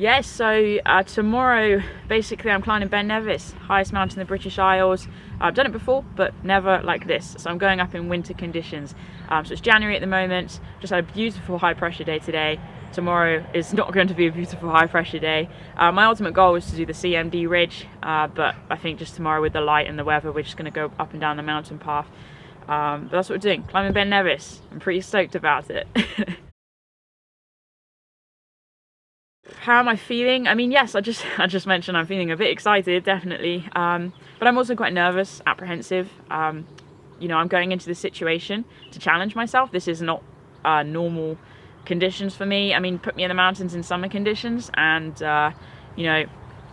Yes, so tomorrow, basically I'm climbing Ben Nevis, highest mountain in the British Isles. I've done it before, but never like this. So I'm going up in winter conditions. So it's January at the moment, just had a beautiful high pressure day today. Tomorrow is not going to be a beautiful high pressure day. My ultimate goal was to do the CMD ridge, but I think just tomorrow with the light and the weather, we're just going to go up and down the mountain path. But that's what we're doing, climbing Ben Nevis. I'm pretty stoked about it. How am I feeling? I mean, yes, I just mentioned I'm feeling a bit excited, definitely. But I'm also quite nervous, apprehensive. You know, I'm going into this situation to challenge myself. This is not normal conditions for me. I mean, put me in the mountains in summer conditions and, you know,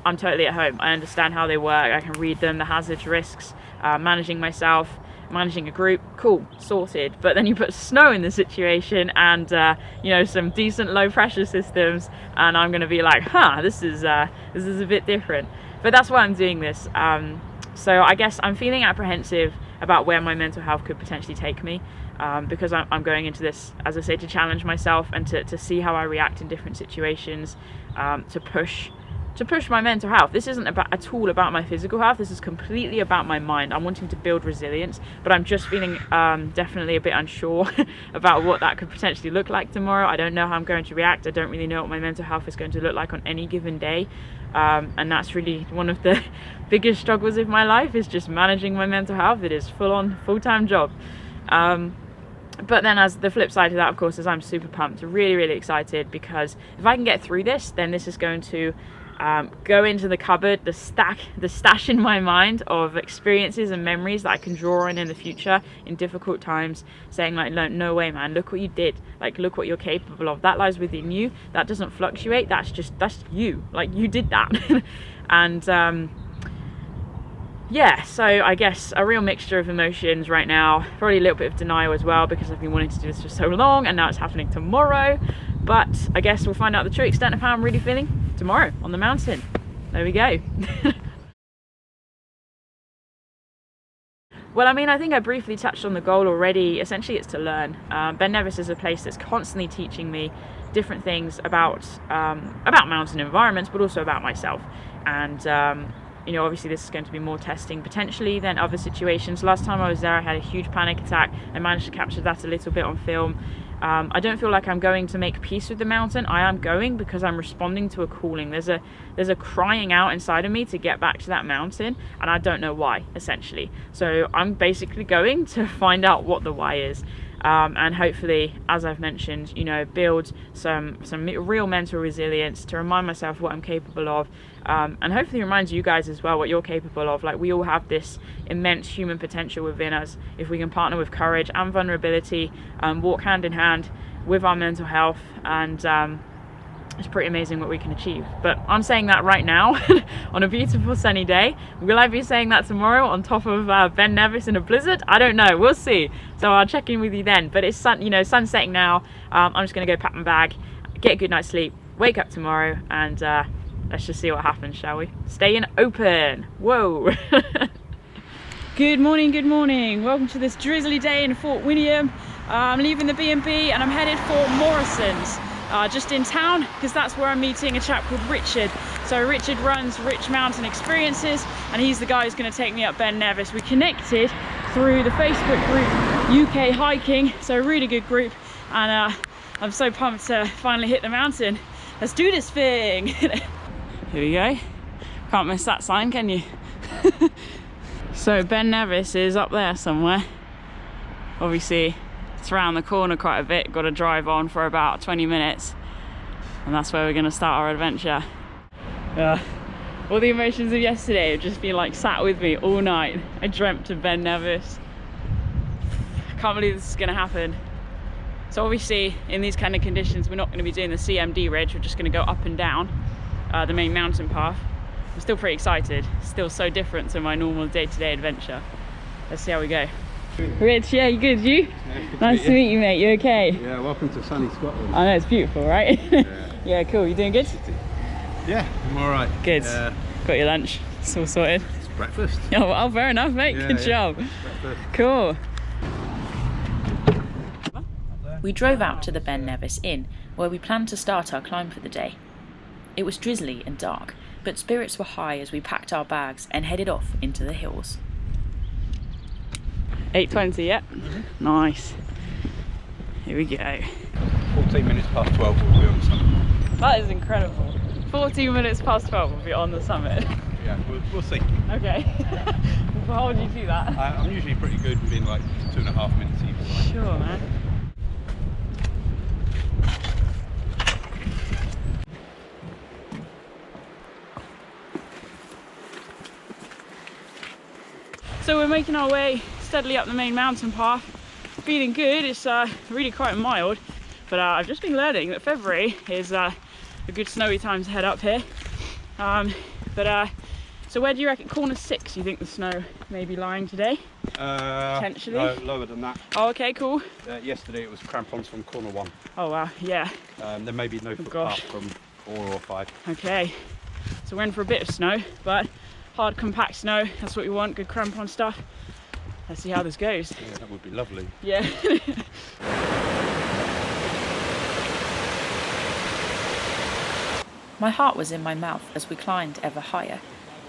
I'm totally at home. I understand how they work. I can read them, the hazards, risks, managing myself, managing a group, cool, sorted. But then you put snow in the situation and you know, some decent low pressure systems, and I'm going to be like, this is a bit different. But that's why I'm doing this. So I guess I'm feeling apprehensive about where my mental health could potentially take me, because I'm going into this, as I say, to challenge myself and to see how I react in different situations, to push my mental health. This isn't at all about my physical health. This is completely about my mind. I'm wanting to build resilience, but I'm just feeling definitely a bit unsure about what that could potentially look like tomorrow. I don't know how I'm going to react. I don't really know what my mental health is going to look like on any given day. And that's really one of the biggest struggles of my life, is just managing my mental health. It is full-time job. But then as the flip side of that, of course, is I'm super pumped, really excited, because if I can get through this, then this is going to go into the cupboard, the stash in my mind of experiences and memories that I can draw on in the future in difficult times, saying like, no way, man, look what you did, like, look what you're capable of. That lies within you. That doesn't fluctuate. That's you, like, you did that. And yeah, so I guess a real mixture of emotions right now, probably a little bit of denial as well, because I've been wanting to do this for so long and now it's happening tomorrow. But I guess we'll find out the true extent of how I'm really feeling tomorrow on the mountain. There we go. Well, I mean, I think I briefly touched on the goal already. Essentially, it's to learn. Ben Nevis is a place that's constantly teaching me different things about mountain environments, but also about myself. And you know, obviously this is going to be more testing potentially than other situations. Last time I was there, I had a huge panic attack. I managed to capture that a little bit on film. I don't feel like I'm going to make peace with the mountain. I am going because I'm responding to a calling. There's a crying out inside of me to get back to that mountain, and I don't know why, essentially. So I'm basically going to find out what the why is. And hopefully, as I've mentioned, you know, build some real mental resilience to remind myself what I'm capable of, and hopefully reminds you guys as well what you're capable of. Like, we all have this immense human potential within us if we can partner with courage and vulnerability, walk hand in hand with our mental health, and it's pretty amazing what we can achieve. But I'm saying that right now on a beautiful sunny day. Will I be saying that tomorrow on top of Ben Nevis in a blizzard? I don't know, we'll see. So I'll check in with you then. But it's sun setting now. I'm just gonna go pack my bag, get a good night's sleep, wake up tomorrow, and let's just see what happens, shall we? Staying open. Whoa. Good morning. Welcome to this drizzly day in Fort William. I'm leaving the B&B and I'm headed for Morrison's. Just in town, because that's where I'm meeting a chap called Richard. So Richard runs Rich Mountain Experiences, and he's the guy who's going to take me up Ben Nevis. We connected through the Facebook group UK Hiking, so a really good group, and I'm so pumped to finally hit the mountain. Let's do this thing. Here we go. Can't miss that sign, can you? So Ben Nevis is up there somewhere. Obviously it's around the corner quite a bit, got to drive on for about 20 minutes, and that's where we're going to start our adventure. All the emotions of yesterday have just been like sat with me all night. I dreamt of Ben Nevis. I can't believe this is going to happen. So obviously in these kind of conditions we're not going to be doing the CMD ridge, we're just going to go up and down the main mountain path. I'm still pretty excited, still so different to my normal day-to-day adventure. Let's see how we go. Rich, yeah, you good? You? Yeah, nice to meet you, mate. You okay? Yeah, welcome to sunny Scotland. I know, it's beautiful, right? Yeah, yeah, cool. You doing good? Yeah, I'm all right. Good. Got your lunch. It's all sorted. It's breakfast. Oh, well, fair enough, mate. Yeah, good job. Breakfast. Cool. We drove out to the Ben Nevis Inn, where we planned to start our climb for the day. It was drizzly and dark, but spirits were high as we packed our bags and headed off into the hills. 8:20, yeah? Nice. Here we go. 14 minutes past 12 we'll be on the summit. That is incredible. 14 minutes past 12 we'll be on the summit. Yeah, we'll see. Okay. How would you do that? I'm usually pretty good within like 2.5 minutes either side. Sure, man. So we're making our way steadily up the main mountain path. Feeling good. It's really quite mild, but I've just been learning that February is a good snowy time to head up here. So where do you reckon, corner 6, you think the snow may be lying today? Potentially? No, lower than that. Oh, okay, cool. Yesterday it was crampons from corner 1. Oh wow, yeah. There may be no footpath from 4 or 5. Okay, so we're in for a bit of snow, but hard compact snow, that's what we want, good crampon stuff. Let's see how this goes. Yeah, that would be lovely. Yeah. My heart was in my mouth as we climbed ever higher,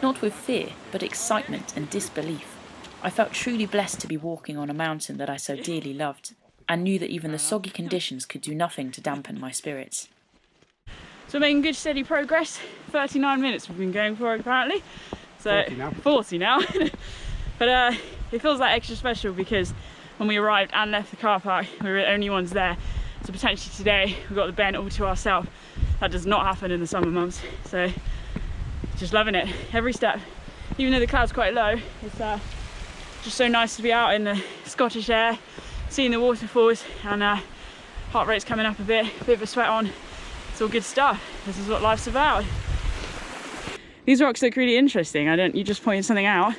not with fear, but excitement and disbelief. I felt truly blessed to be walking on a mountain that I so dearly loved, and knew that even the soggy conditions could do nothing to dampen my spirits. So making good steady progress. 39 minutes we've been going for apparently. So 40 now. But it feels like extra special because when we arrived and left the car park, we were the only ones there. So potentially today we've got the Ben all to ourselves. That does not happen in the summer months. So just loving it. Every step, even though the cloud's quite low, it's just so nice to be out in the Scottish air, seeing the waterfalls, and heart rate's coming up a bit of a sweat on. It's all good stuff. This is what life's about. These rocks look really interesting. You just pointed something out.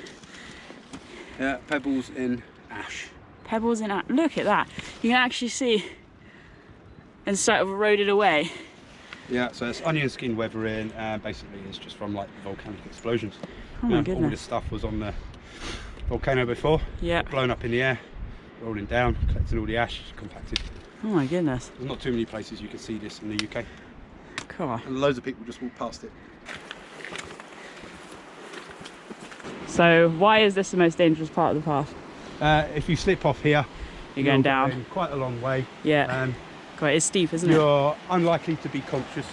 Yeah, pebbles in ash. Pebbles in ash. Look at that. You can actually see and sort of eroded away. Yeah, so it's onion skin weathering, and basically it's just from like volcanic explosions. Oh my goodness. All this stuff was on the volcano before. Yeah. Blown up in the air, rolling down, collecting all the ash, compacted. Oh my goodness. There's not too many places you can see this in the UK. Cool. And loads of people just walk past it. So why is this the most dangerous part of the path? If you slip off here, You're going down. Going quite a long way. Yeah. Quite, it's steep, isn't it? You're unlikely to be conscious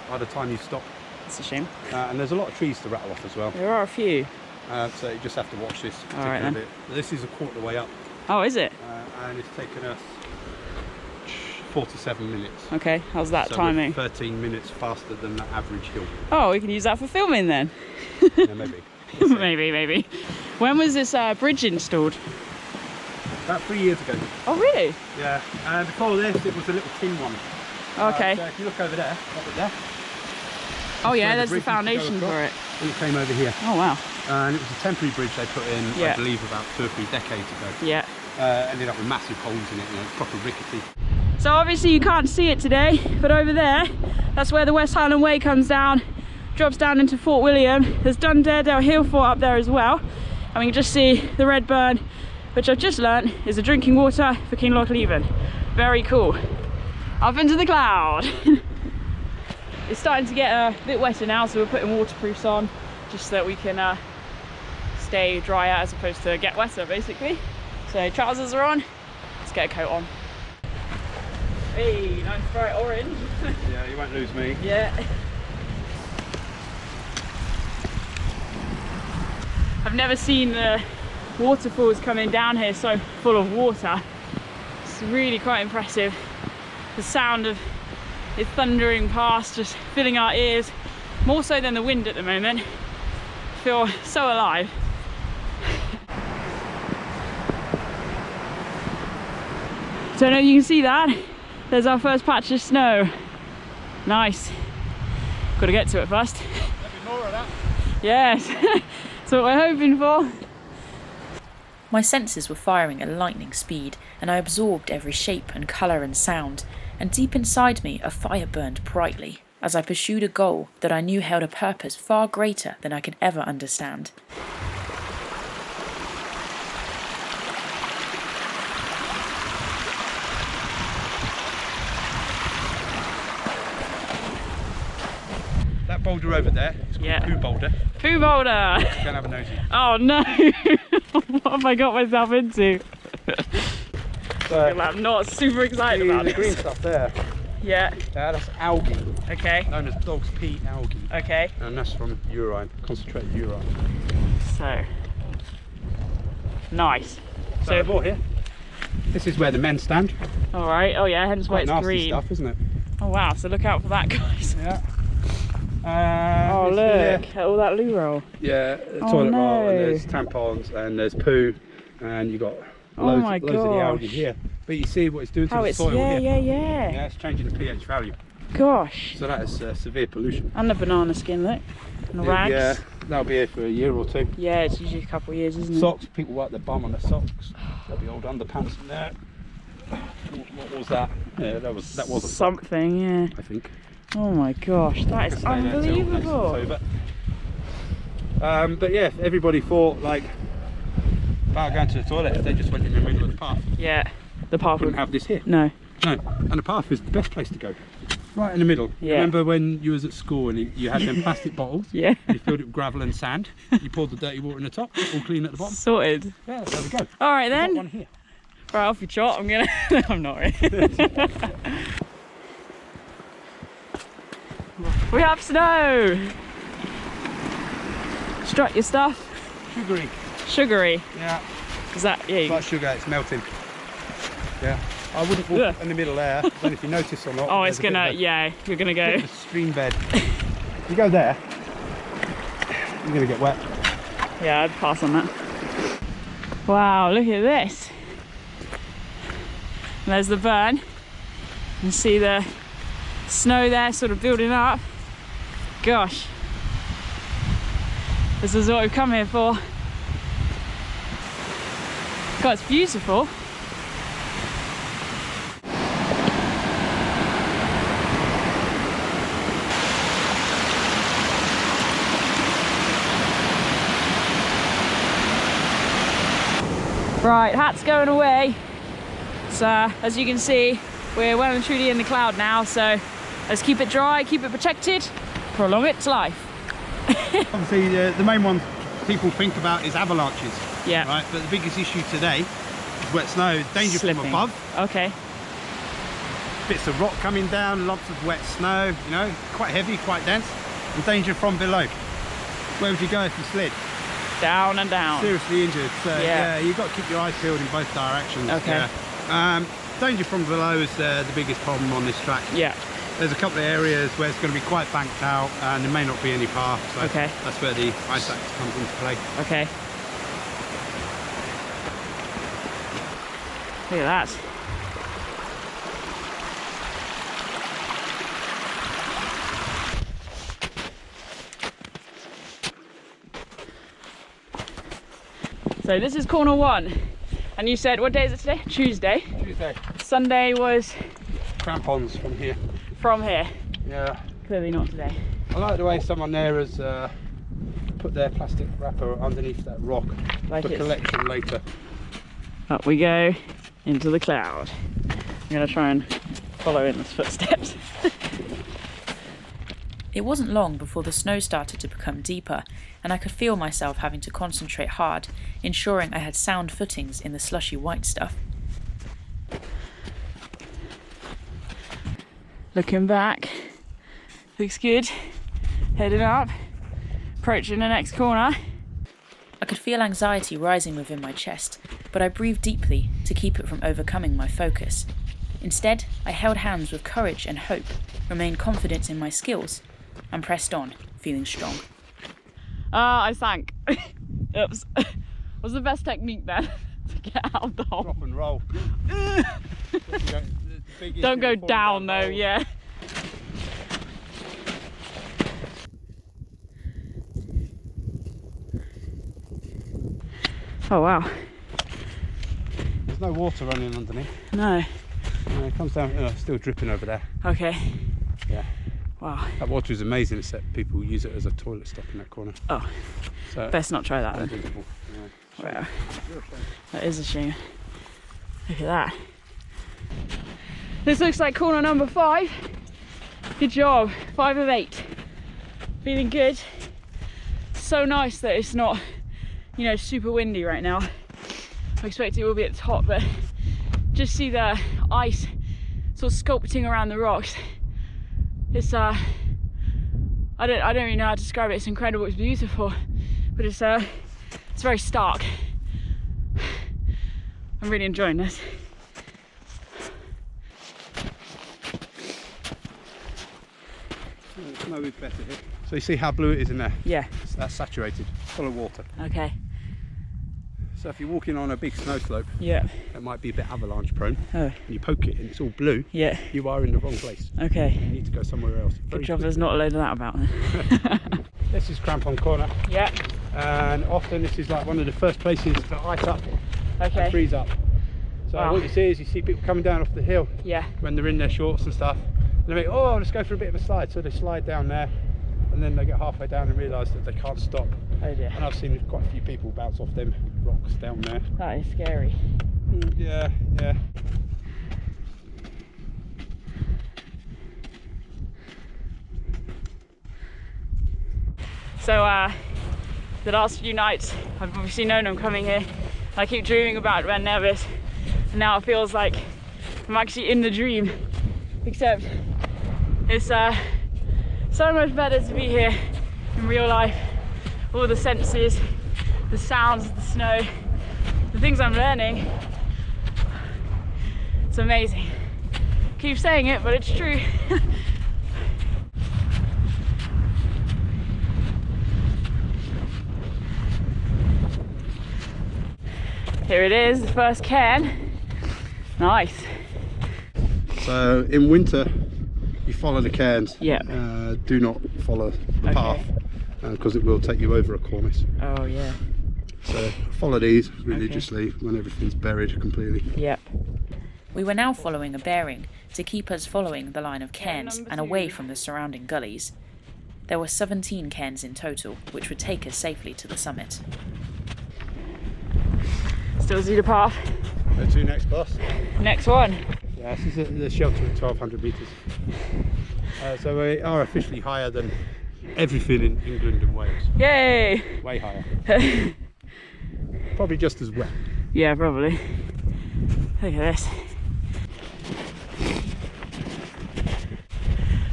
by the time you stop. It's a shame. And there's a lot of trees to rattle off as well. There are a few. So you just have to watch this All right, then. bit. This is a quarter way up. Oh, is it? And it's taken us 47 minutes. Okay, how's that So timing? we're 13 minutes faster than the average hill. Oh, we can use that for filming then. Yeah, maybe. We'll see. maybe. When was this bridge installed? About 3 years ago. Oh, really? Yeah. And before this, it was a little tin one. Okay. So if you look over there, up there. Oh yeah, where there's the bridge used to go foundation for it. across, and it came over here. Oh wow. And it was a temporary bridge they put in, Yeah. I believe, about 2 or 3 decades ago. Yeah. Ended up with massive holes in it, proper rickety. So obviously you can't see it today, but over there, that's where the West Highland Way comes down, drops down into Fort William. There's Dunderdale Hill Fort up there as well. And we can just see the red burn, which I've just learnt is the drinking water for Kinloch Leven. Very cool. Up into the cloud. It's starting to get a bit wetter now, so we're putting waterproofs on just so that we can stay drier as opposed to get wetter basically. So trousers are on, let's get a coat on. Hey, nice bright orange. Yeah, you won't lose me. Yeah. I've never seen the waterfalls coming down here so full of water. It's really quite impressive. The sound of it thundering past, just filling our ears, more so than the wind at the moment. I feel so alive. Don't know if you can see that. There's our first patch of snow. Nice. Got to get to it first. There'll be more of that. Yes, that's what we're hoping for. My senses were firing at lightning speed, and I absorbed every shape and colour and sound, and deep inside me a fire burned brightly, as I pursued a goal that I knew held a purpose far greater than I could ever understand. boulder over there. It's called Poo Boulder. Poo boulder! Go and have a nosy. Oh no! What have I got myself into? I'm not super excited about the this. green stuff there. Yeah. That's algae. Okay. Known as dog's pee algae. Okay. And that's from urine, concentrated urine. So. Nice. So more here. This is where the men stand. Alright, oh yeah, hence why Quite it's nasty green. stuff, isn't it? Oh wow, so look out for that, guys. Yeah. Oh look, at all that loo roll. Yeah, Oh, toilet no. roll, and there's tampons, and there's poo, and you've got Oh my loads of the algae gosh. here. But you see what it's doing to How the it's, soil yeah, here. yeah. Yeah, it's changing the pH value. Gosh. So that is severe pollution. And the banana skin, look. And the rags. Yeah, that'll be here for a year or two. Yeah, it's usually a couple of years, isn't it? Socks, people wipe their bum on their socks. There'll be old underpants in there. What was that? Yeah, that was a sock, something, yeah. I think. Oh my gosh, that is unbelievable. But yeah, everybody thought like about going to the toilet if they just went in the middle of the path. Yeah, the path Wouldn't have this here. No. No, and the path is the best place to go. Right in the middle. Yeah. Remember when you was at school and you had them plastic bottles? Yeah. And you filled it with gravel and sand. You poured the dirty water in the top, all clean at the bottom. Sorted. Yeah, there we go. All right We've got then. one here. Right off your trot, I'm gonna. I'm not really. We have snow. Strut your stuff. Sugary. Sugary. Yeah. Is that yeah? It's like sugar, it's melting. Yeah. I wouldn't walk in the middle there. I don't know if you notice or not. Oh, it's gonna. Yeah, you're gonna go. A stream bed. You go there, you're gonna get wet. Yeah, I'd pass on that. Wow, look at this. And there's the burn. You can see the snow there sort of building up. Gosh. This is what we've come here for. God, it's beautiful. Right, hat's going away. So as you can see, we're well and truly in the cloud now, so let's keep it dry, keep it protected, prolong it to life. Obviously the main one people think about is avalanches. Yeah. Right, but the biggest issue today is wet snow, danger Slipping. from above. Okay. Bits of rock coming down, lots of wet snow, you know, quite heavy, quite dense, and danger from below. Where would you go if you slid? Down and down. Seriously injured. So Yeah. yeah, you've got to keep your eyes peeled in both directions. Okay. Yeah. Danger from below is the biggest problem on this track. Yeah. There's a couple of areas where it's going to be quite banked out and there may not be any path, so Okay. that's where the ice axe comes into play. Okay. Look at that. So this is corner one, and you said, what day is it today? Tuesday. Tuesday. Sunday was Crampons from here. from here. Yeah. Clearly not today. I like the way someone there has put their plastic wrapper underneath that rock Like for it's- collection later. Up we go into the cloud. I'm gonna try and follow in his footsteps. It wasn't long before the snow started to become deeper, and I could feel myself having to concentrate hard, ensuring I had sound footings in the slushy white stuff. Looking back, looks good. Heading up, approaching the next corner. I could feel anxiety rising within my chest, but I breathed deeply to keep it from overcoming my focus. Instead, I held hands with courage and hope, remained confident in my skills, and pressed on, feeling strong. I sank. Oops. What's the best technique then to get out of the hole? Drop and roll. Don't go down though, yeah. Oh wow. There's no water running underneath. No. It comes down, it's still dripping over there. Okay. Yeah. Wow. That water is amazing, except people use it as a toilet stop in that corner. Oh. So Best not try that then. unbelievable. Yeah. Wow. That is a shame. Look at that. This looks like corner number 5. Good job. 5 of 8. Feeling good. So nice that it's not, you know, super windy right now. I expect it will be at the top, but just see the ice sort of sculpting around the rocks. It's I don't really know how to describe it. It's incredible, it's beautiful, but it's very stark. I'm really enjoying this. It's no bit better here. So you see how blue it is in there? Yeah. That's saturated, full of water. Okay. So if you're walking on a big snow slope, Yeah. it might be a bit avalanche prone, Oh. and you poke it and it's all blue, Yeah. you are in the wrong place. Okay. You need to go somewhere else. Good job there's not a load of that about then. This is Crampon Corner, Yeah. and often this is like one of the first places to ice up Okay. and freeze up. So Wow. what you see is you see people coming down off the hill Yeah. when they're in their shorts and stuff. And they think, oh, let's go for a bit of a slide. So they slide down there, and then they get halfway down and realise that they can't stop. Oh dear. And I've seen quite a few people bounce off them rocks down there. That is scary. Yeah, yeah. So the last few nights I've obviously known I'm coming here. I keep dreaming about Ben Nevis, and now it feels like I'm actually in the dream, except it's so much better to be here in real life. All the senses, the sounds, the snow, the things I'm learning. It's amazing. Keep saying it, but it's true. Here it is, the first cairn. Nice. So in winter, you follow the cairns. Yeah. Do not follow the path, because it will take you over a cornice. Oh yeah. So follow these religiously when everything's buried completely. Yep. We were now following a bearing to keep us following the line of cairns number and away 2. from the surrounding gullies. There were 17 cairns in total, which would take us safely to the summit. Still see the path. Go to next boss. Next one. Yeah, this is the shelter at 1200 metres. So we are officially higher than everything in England and Wales. Yay! Way higher. Probably just as wet. Yeah, probably. Look at this.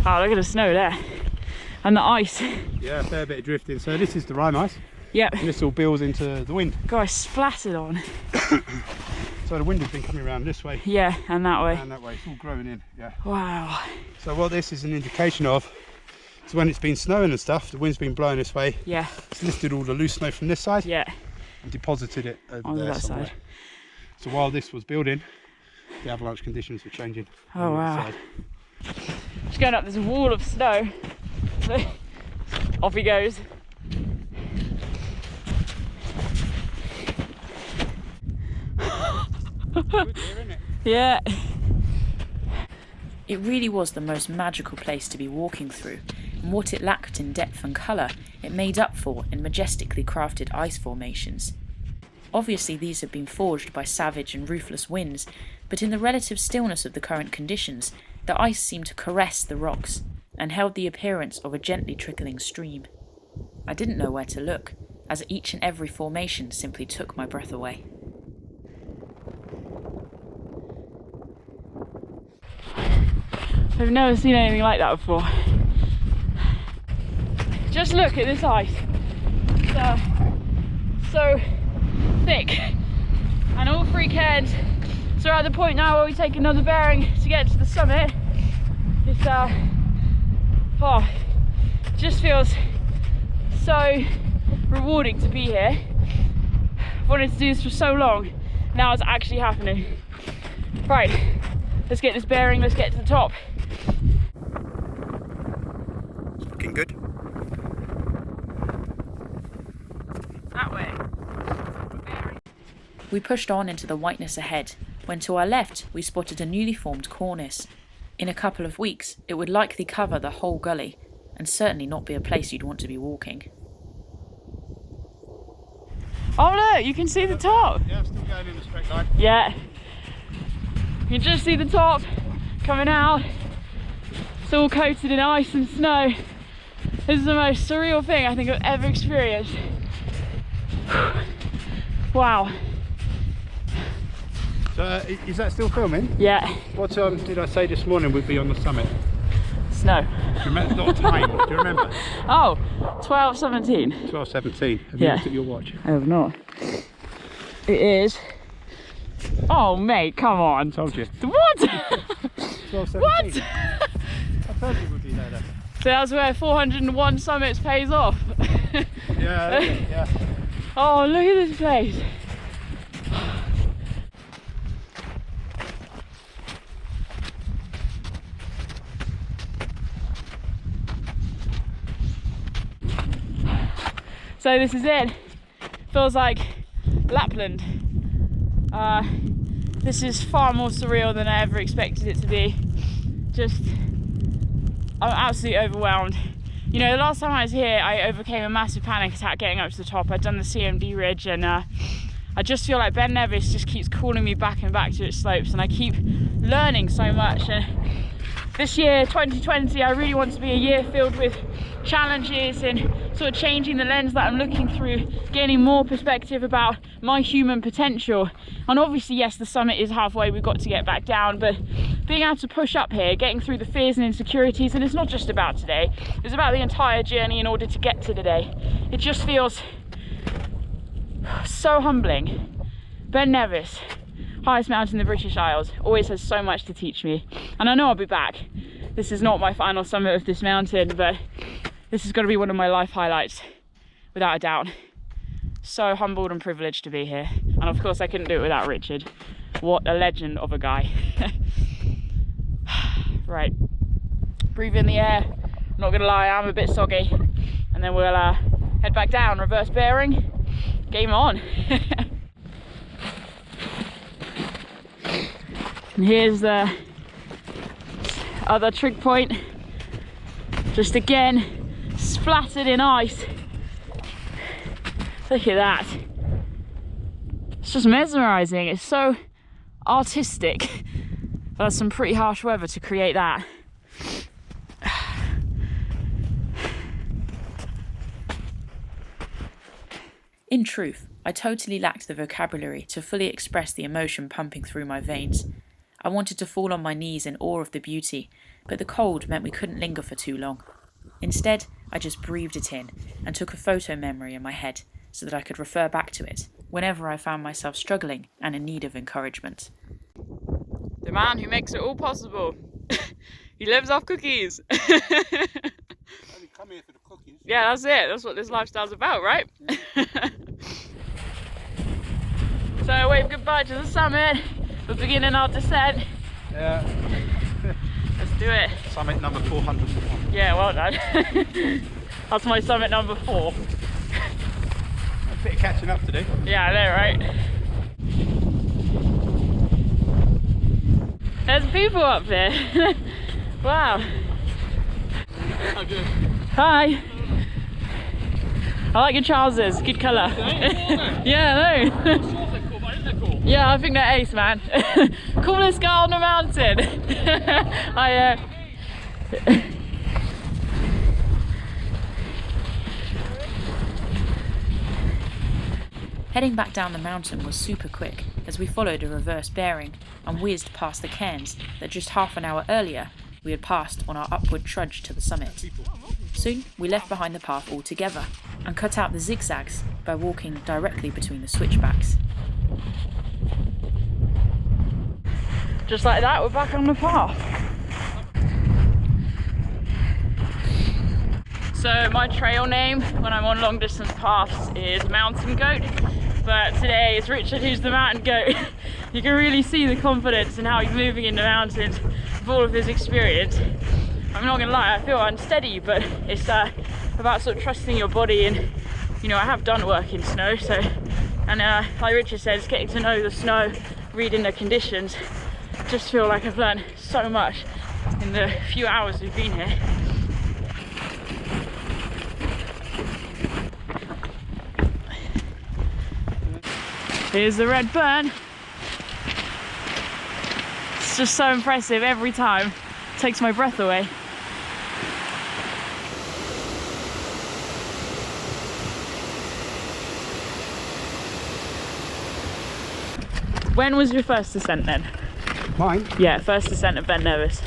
Oh, look at the snow there. And the ice. Yeah, a fair bit of drifting. So this is the rime ice. Yep. And this all builds into the wind. God, I splattered on. So the wind has been coming around this way Yeah, and that way. and that way. It's all growing in. Yeah. Wow. So what this is an indication of is when it's been snowing and stuff, the wind's been blowing this way. Yeah. It's lifted all the loose snow from this side Yeah. and deposited it over On there that somewhere. side. So while this was building, the avalanche conditions were changing. Oh, on wow. that side. Just going up this wall of snow. Off he goes. Good here, isn't it? Yeah. It really was the most magical place to be walking through, and what it lacked in depth and colour, it made up for in majestically crafted ice formations. Obviously these had been forged by savage and ruthless winds, but in the relative stillness of the current conditions, the ice seemed to caress the rocks, and held the appearance of a gently trickling stream. I didn't know where to look, as each and every formation simply took my breath away. I've never seen anything like that before. Just look at this ice. It's so thick. And all 3 cairns. So we're at the point now where we take another bearing to get to the summit. It's it just feels so rewarding to be here. I've wanted to do this for so long. Now it's actually happening. Right, let's get this bearing, let's get to the top. It's looking good. That way. We pushed on into the whiteness ahead, when to our left we spotted a newly formed cornice. In a couple of weeks it would likely cover the whole gully, and certainly not be a place you'd want to be walking. Oh look, you can see the top. Yeah, I'm still going in a straight line. Yeah. You can just see the top coming out. It's all coated in ice and snow. This is the most surreal thing I think I've ever experienced. Wow. So is that still filming? Yeah. What time did I say this morning we'd be on the summit? Snow. Do you remember, not time, do you remember? Oh, 12:17. 12:17. Have Yeah. you looked at your watch? I have not. It is. Oh mate, come on. Told you. What? 12:17. What? I told you we'd be there then. So that's where 401 summits pays off. Yeah, yeah. Oh, look at this place. So this is it. Feels like Lapland. This is far more surreal than I ever expected it to be. I'm absolutely overwhelmed. You know, the last time I was here, I overcame a massive panic attack getting up to the top. I'd done the CMD ridge, and I just feel like Ben Nevis just keeps calling me back and back to its slopes, and I keep learning so much. And this year, 2020, I really want to be a year filled with challenges and sort of changing the lens that I'm looking through, gaining more perspective about my human potential. And obviously, yes, the summit is halfway, we've got to get back down, but being able to push up here, getting through the fears and insecurities, and it's not just about today, it's about the entire journey in order to get to today. It just feels so humbling. Ben Nevis, highest mountain in the British Isles, always has so much to teach me, and I know I'll be back. This is not my final summit of this mountain, but this is going to be one of my life highlights, without a doubt. So humbled and privileged to be here, and of course I couldn't do it without Richard. What a legend of a guy. Right, breathe in the air. I'm not gonna lie, I'm a bit soggy, and then we'll head back down, reverse bearing, game on. And here's the other trig point, just again splattered in ice. Look at that, it's just mesmerizing. It's so artistic. That's some pretty harsh weather to create that. In truth, I totally lacked the vocabulary to fully express the emotion pumping through my veins. I wanted to fall on my knees in awe of the beauty, but the cold meant we couldn't linger for too long. Instead, I just breathed it in and took a photo memory in my head so that I could refer back to it whenever I found myself struggling and in need of encouragement. The man who makes it all possible. He lives off cookies. Only come here for the cookies. Yeah, that's it. That's what this lifestyle's about, right? Yeah. So wave goodbye to the summit. We're beginning our descent. Yeah. Let's do it. Summit number 401. Yeah, well done. That's my summit number 4. A bit of catching up to do. Yeah, I know, right? There's people up there. Wow. Hi. I like your trousers. Good colour. Yeah, I know. Yeah, I think they're ace, man. Coolest guy on the mountain. Heading back down the mountain was super quick as we followed a reverse bearing and whizzed past the cairns that just half an hour earlier we had passed on our upward trudge to the summit. Soon we left behind the path altogether and cut out the zigzags by walking directly between the switchbacks. Just like that, we're back on the path. So my trail name when I'm on long distance paths is Mountain Goat, but today it's Richard who's the mountain goat. You can really see the confidence in how he's moving in the mountains with all of his experience. I'm not gonna lie, I feel unsteady, but it's about sort of trusting your body, and you know, I have done work in snow, so, and like Richard says, getting to know the snow, reading the conditions. Just feel like I've learned so much in the few hours we've been here. Here's the red burn. It's just so impressive every time. It takes my breath away. When was your first descent then? Mine? Yeah, first descent of Ben Nevis.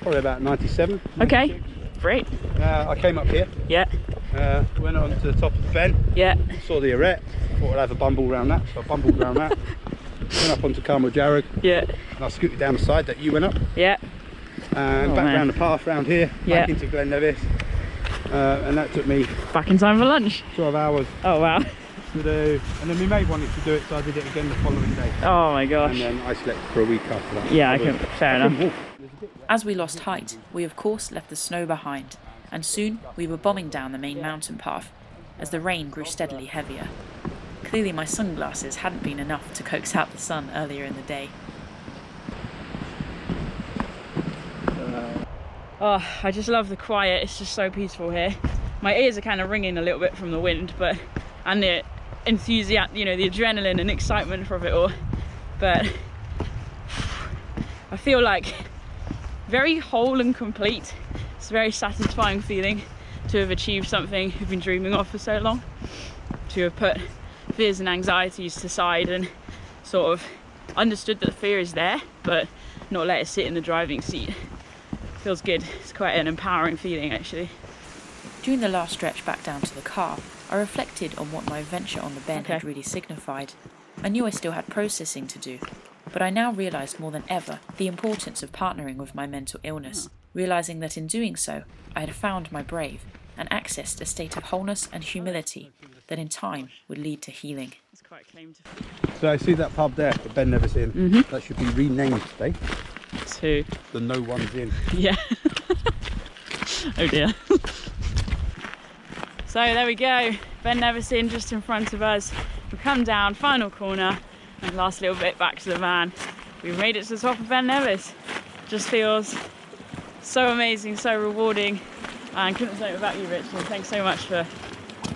Probably about 97. Okay, 96. great. I came up here. Yeah. Went on to the top of the fen. Yeah. Saw the arete. Thought I'd have a bumble around that, so I bumbled around that. Went up onto Carmel Jarrod. Yeah. And I scooted down the side that you went up. Yeah. And back round the path round here. Back into Glen Nevis. And that took me back in time for lunch. 12 hours. Oh wow. To do. And then my mate wanted to do it, so I did it again the following day. Oh my gosh. And then I slept for a week after that. Yeah, fair enough. As we lost height, we of course left the snow behind, and soon we were bombing down the main mountain path as the rain grew steadily heavier. Clearly my sunglasses hadn't been enough to coax out the sun earlier in the day. Oh, I just love the quiet. It's just so peaceful here. My ears are kind of ringing a little bit from the wind, and the enthusiasm, you know, the adrenaline and excitement from it all. But I feel like very whole and complete. It's a very satisfying feeling to have achieved something you've been dreaming of for so long, to have put fears and anxieties to side and sort of understood that the fear is there but not let it sit in the driving seat. Feels good. It's quite an empowering feeling actually. During the last stretch back down to the car, I reflected on what my adventure on the Ben had really signified. I knew I still had processing to do, but I now realised more than ever the importance of partnering with my mental illness, realising that in doing so, I had found my brave and accessed a state of wholeness and humility that in time would lead to healing. It's quite a claim to... So I see that pub there, the Ben Nevis Inn. That should be renamed today. To the No One's Inn. Yeah. Oh dear. So there we go, Ben Nevis Inn just in front of us. We've come down, final corner, and last little bit back to the van. We've made it to the top of Ben Nevis. Just feels so amazing, so rewarding, and couldn't say it without you, Richard. Thanks so much for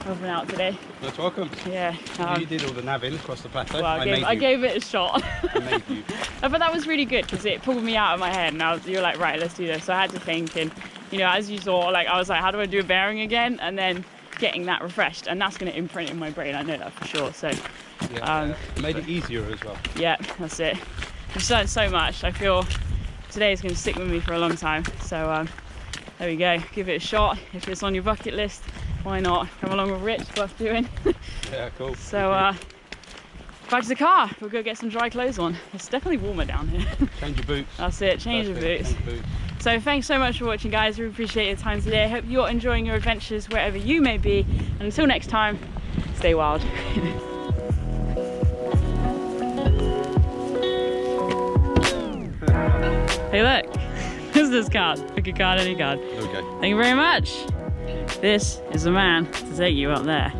helping out today. Most welcome. Yeah. You did all the navving across the plateau. Well, I gave it a shot. I made you. But that was really good because it pulled me out of my head, and you were like, right, let's do this. So I had to think, and you know, as you saw, like I was like, how do I do a bearing again? And then getting that refreshed, and that's going to imprint in my brain. I know that for sure. So made it easier as well. Yeah, that's it. I've done so much. I feel today is going to stick with me for a long time. So there we go. Give it a shot. If it's on your bucket list, why not? Come along with Rich, worth doing. Yeah, cool. So back to the car. We'll go get some dry clothes on. It's definitely warmer down here. Change your boots. That's it. Change your boots. So thanks so much for watching, guys. We appreciate your time today. I hope you're enjoying your adventures wherever you may be. And until next time, stay wild. Hey, look. Who's this card? Pick a card, any card. Okay. Thank you very much. This is the man to take you up there.